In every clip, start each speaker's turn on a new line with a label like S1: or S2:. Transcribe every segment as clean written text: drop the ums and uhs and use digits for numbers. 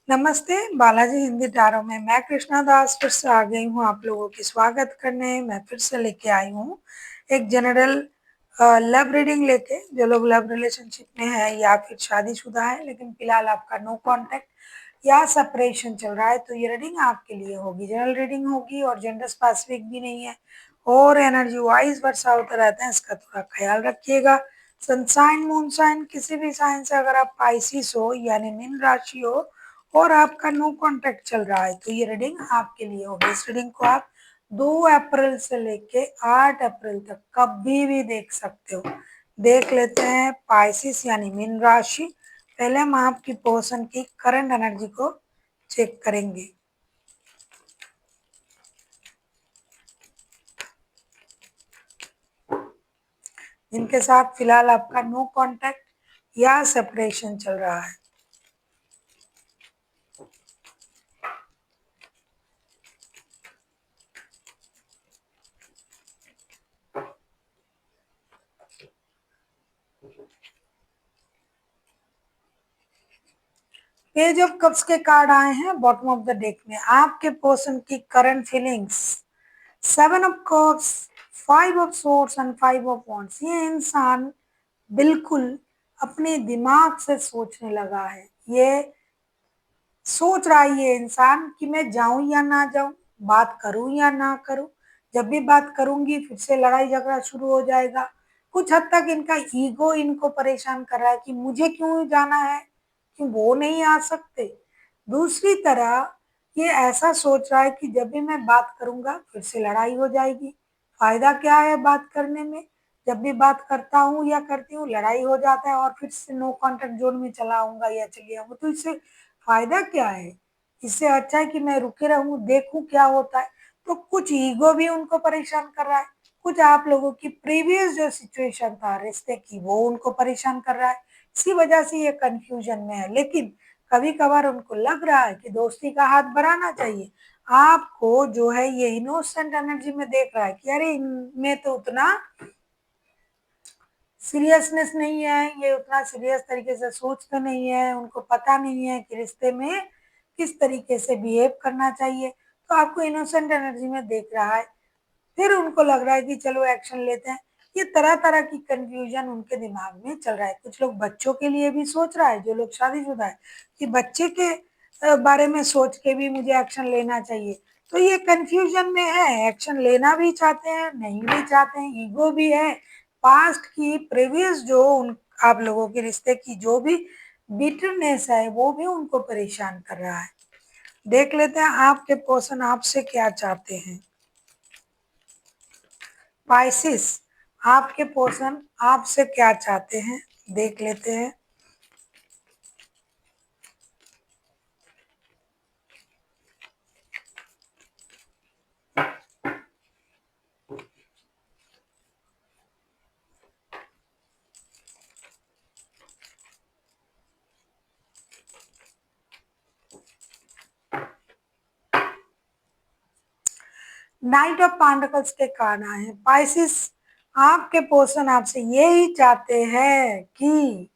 S1: नमस्ते, बालाजी हिंदी टारो में मैं कृष्णा दास फिर से आ गई हूँ आप लोगों की स्वागत करने। मैं फिर से लेके आई हूँ एक जनरल लव रीडिंग लेके। जो लोग लव रिलेशनशिप में है या फिर शादीशुदा है लेकिन फिलहाल आपका नो कांटेक्ट या सेपरेशन चल रहा है तो ये रीडिंग आपके लिए होगी। जनरल रीडिंग होगी और जेंडर स्पेसिफिक भी नहीं है और एनर्जी वाइज वर्षा होते रहते हैं, इसका थोड़ा ख्याल रखिएगा। सनसाइन मून साइन किसी भी साइन से अगर आप पाइसिस हो यानी मीन राशि हो और आपका नो कांटेक्ट चल रहा है तो ये रीडिंग आपके लिए होगी। इस रीडिंग को आप 2 अप्रैल से लेके 8 अप्रैल तक कभी भी देख सकते हो। देख लेते हैं पाइसिस यानी मीन राशि। पहले हम आपकी पर्सन की करंट एनर्जी को चेक करेंगे। जिनके साथ फिलहाल आपका नो कांटेक्ट या सेपरेशन चल रहा है। पेज ऑफ कप्स के कार्ड आए हैं बॉटम ऑफ द डेक में। आपके पर्सन की current feelings 7 of cups, 5 of swords and 5 of wands. ये इंसान बिल्कुल अपने दिमाग से सोचने लगा है। ये सोच रहा है ये इंसान कि मैं जाऊं या ना जाऊं, बात करूं या ना करूं। जब भी बात करूंगी फिर से लड़ाई झगड़ा शुरू हो जाएगा। कुछ हद तक इनका ईगो इनको परेशान कर रहा है कि मुझे क्यों जाना है, क्यों वो नहीं आ सकते। दूसरी तरह ये ऐसा सोच रहा है कि जब भी मैं बात करूंगा फिर से लड़ाई हो जाएगी। फायदा क्या है बात करने में, जब भी बात करता हूँ या करती हूँ लड़ाई हो जाता है और फिर से नो कॉन्टेक्ट जोन में चला आऊंगा या चली आऊंगा, तो इससे फायदा क्या है। इससे अच्छा है कि मैं रुके रहूं, देखूं क्या होता है। तो कुछ ईगो भी उनको परेशान कर रहा है, कुछ आप लोगों की प्रीवियस जो सिचुएशन था रिश्ते की वो उनको परेशान कर रहा है। इसी वजह से ये कंफ्यूजन में है। लेकिन कभी कभार उनको लग रहा है कि दोस्ती का हाथ बढ़ाना चाहिए। आपको जो है ये इनोसेंट एनर्जी में देख रहा है कि अरे इनमें तो उतना सीरियसनेस नहीं है, ये उतना सीरियस तरीके से सोचते नहीं है, उनको पता नहीं है कि रिश्ते में किस तरीके से बिहेव करना चाहिए। तो आपको इनोसेंट एनर्जी में देख रहा है। फिर उनको लग रहा है कि चलो एक्शन लेते हैं। ये तरह तरह की कंफ्यूजन उनके दिमाग में चल रहा है। कुछ लोग बच्चों के लिए भी सोच रहा है, जो लोग शादीशुदा है कि बच्चे के बारे में सोच के भी मुझे एक्शन लेना चाहिए। तो ये कंफ्यूजन में है, एक्शन लेना भी चाहते हैं नहीं भी चाहते हैं, ईगो भी है। पास्ट की प्रीवियस जो उन आप लोगों के रिश्ते की जो भी बिटरनेस है वो भी उनको परेशान कर रहा है। देख लेते हैं आपके पर्सन आपसे क्या चाहते हैं। पाइसिस, आपके पर्सन आपसे क्या चाहते हैं देख लेते हैं। नाइट ऑफ पेंटिकल्स के कार्ड आए हैं। पाइसिस, आपके पर्सन आपसे यही चाहते हैं कि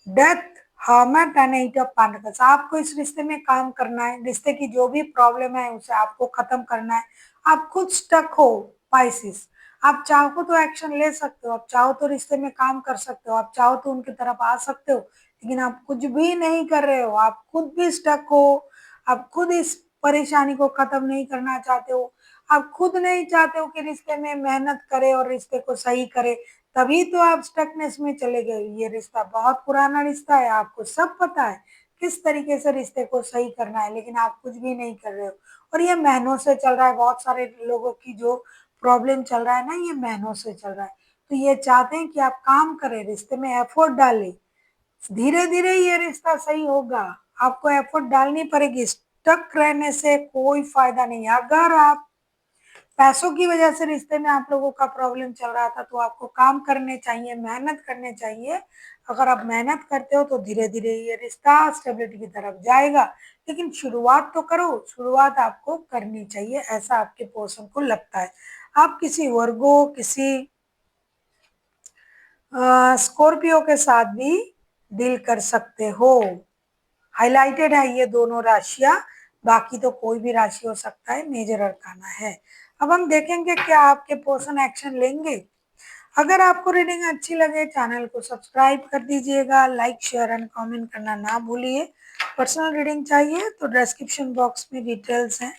S1: death, hermit and eight of pentacles. आपको इस रिश्ते में काम करना है, रिश्ते की जो भी प्रॉब्लम है उसे आपको खत्म करना है। आप खुद स्टक हो पाइसिस। आप चाहो तो एक्शन ले सकते हो, आप चाहो तो रिश्ते में काम कर सकते हो, आप चाहो तो उनकी तरफ आ सकते हो, लेकिन आप कुछ भी नहीं कर रहे हो। आप खुद भी स्टक हो, आप खुद इस परेशानी को खत्म नहीं करना चाहते हो। आप खुद नहीं चाहते हो कि रिश्ते में मेहनत करे और रिश्ते को सही करे, तभी तो आप स्टकनेस में चले गए। ये रिश्ता बहुत पुराना रिश्ता है, आपको सब पता है किस तरीके से रिश्ते को सही करना है, लेकिन आप कुछ भी नहीं कर रहे हो। और ये महीनों से चल रहा है। बहुत सारे लोगों की जो प्रॉब्लम चल रहा है ना, ये महीनों से चल रहा है। तो ये चाहते हैं कि आप काम करें, रिश्ते में एफर्ट डालें। धीरे धीरे ये रिश्ता सही होगा, आपको एफर्ट डालनी पड़ेगी। स्टक रहने से कोई फायदा नहीं। अगर आप पैसों की वजह से रिश्ते में आप लोगों का प्रॉब्लम चल रहा था तो आपको काम करने चाहिए, मेहनत करने चाहिए। अगर आप मेहनत करते हो तो धीरे धीरे ये रिश्ता स्टेबिलिटी की तरफ जाएगा। लेकिन शुरुआत तो करो, शुरुआत आपको करनी चाहिए, ऐसा आपके पर्सन को लगता है। आप किसी वर्गो, किसी स्कॉर्पियो के साथ भी डील कर सकते हो। हाईलाइटेड है ये दोनों राशियां, बाकी तो कोई भी राशि हो सकता है, मेजर अरकाना है। अब हम देखेंगे क्या आपके पर्सन एक्शन लेंगे। अगर आपको रीडिंग अच्छी लगे चैनल को सब्सक्राइब कर दीजिएगा, लाइक शेयर एंड कमेंट करना ना भूलिए। पर्सनल रीडिंग चाहिए तो डिस्क्रिप्शन बॉक्स में डिटेल्स हैं।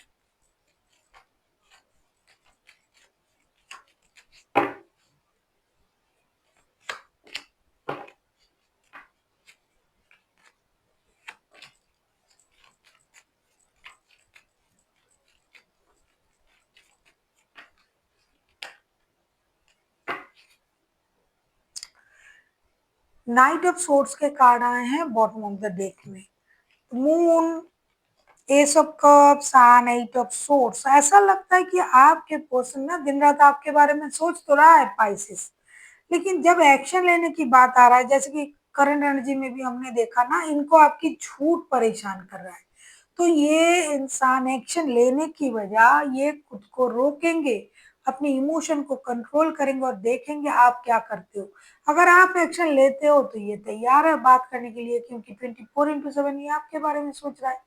S1: नाइट ऑफ सोर्ड्स के कार्ड आए हैं बॉटम ऑफ द डेक में। Moon, ace of cups and eight of swords. ऐसा लगता है कि आपके पर्सन ना दिन रात आपके बारे में सोच तो रहा है पाइसेस, लेकिन जब एक्शन लेने की बात आ रहा है, जैसे कि करंट एनर्जी में भी हमने देखा ना, इनको आपकी झूठ परेशान कर रहा है। तो ये इंसान एक्शन लेने की बजाय ये खुद को रोकेंगे, अपने इमोशन को कंट्रोल करेंगे और देखेंगे आप क्या करते हो। अगर आप एक्शन लेते हो तो ये तैयार है बात करने के लिए, क्योंकि 24/7 ये आपके बारे में सोच रहा है।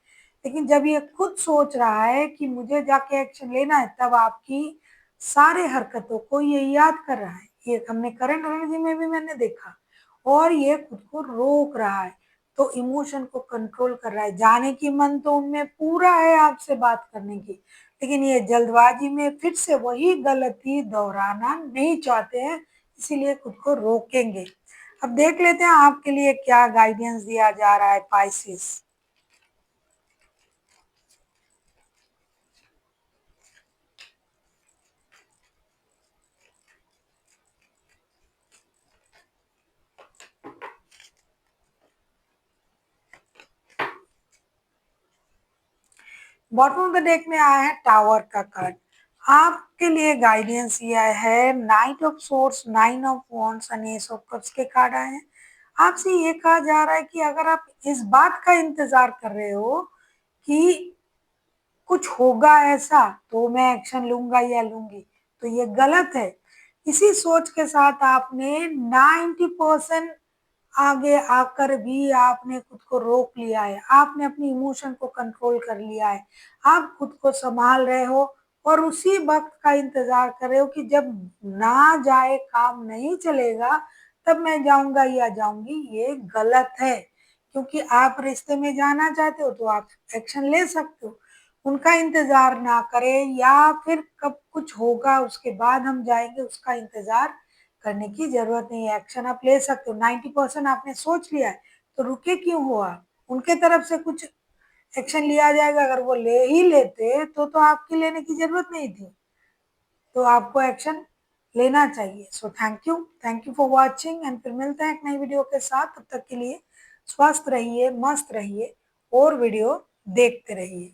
S1: लेकिन जब ये खुद सोच रहा है कि मुझे जाके एक्शन लेना है, तब आपकी सारे हरकतों को ये याद कर रहा है। ये हमने करंट एनर्जी में भी मैंने देखा। और ये खुद को रोक रहा है, तो इमोशन को कंट्रोल कर रहा है। जाने की मन तो उनमें पूरा है आपसे बात करने की, लेकिन ये जल्दबाजी में फिर से वही गलती दोहराना नहीं चाहते हैं, इसीलिए खुद को रोकेंगे। अब देख लेते हैं आपके लिए क्या गाइडेंस दिया जा रहा है Pisces. Bottom of the deck में आया है टावर का कार्ड। आपके लिए गाइडेंस ये है night of source, nine of wands and S of cups के कार्ड आए हैं। आपसे ये कहा जा रहा है कि अगर आप इस बात का इंतजार कर रहे हो कि कुछ होगा ऐसा तो मैं एक्शन लूंगा या लूंगी, तो ये गलत है। इसी सोच के साथ आपने 90% आगे आकर भी आपने खुद को रोक लिया है, आपने अपनी इमोशन को कंट्रोल कर लिया है, आप खुद को संभाल रहे हो और उसी वक्त का इंतजार कर रहे हो कि जब ना जाए, काम नहीं चलेगा, तब मैं जाऊंगा या जाऊंगी। ये गलत है, क्योंकि आप रिश्ते में जाना चाहते हो तो आप एक्शन ले सकते हो। उनका इंतजार ना करें, या फिर कब कुछ होगा उसके बाद हम जाएंगे, उसका इंतजार करने की जरूरत नहीं है। एक्शन आप ले सकते हो। 90% आपने सोच लिया है, तो रुके क्यों हो आप। उनके तरफ से कुछ एक्शन लिया जाएगा, अगर वो ले ही लेते तो आपकी लेने की जरूरत नहीं थी। तो आपको एक्शन लेना चाहिए। So thank you for watching and फिर मिलते हैं एक नई वीडियो के साथ। तब तक के लिए स्वस्थ रहिए, मस्त रहिए और वीडियो देखते रहिए।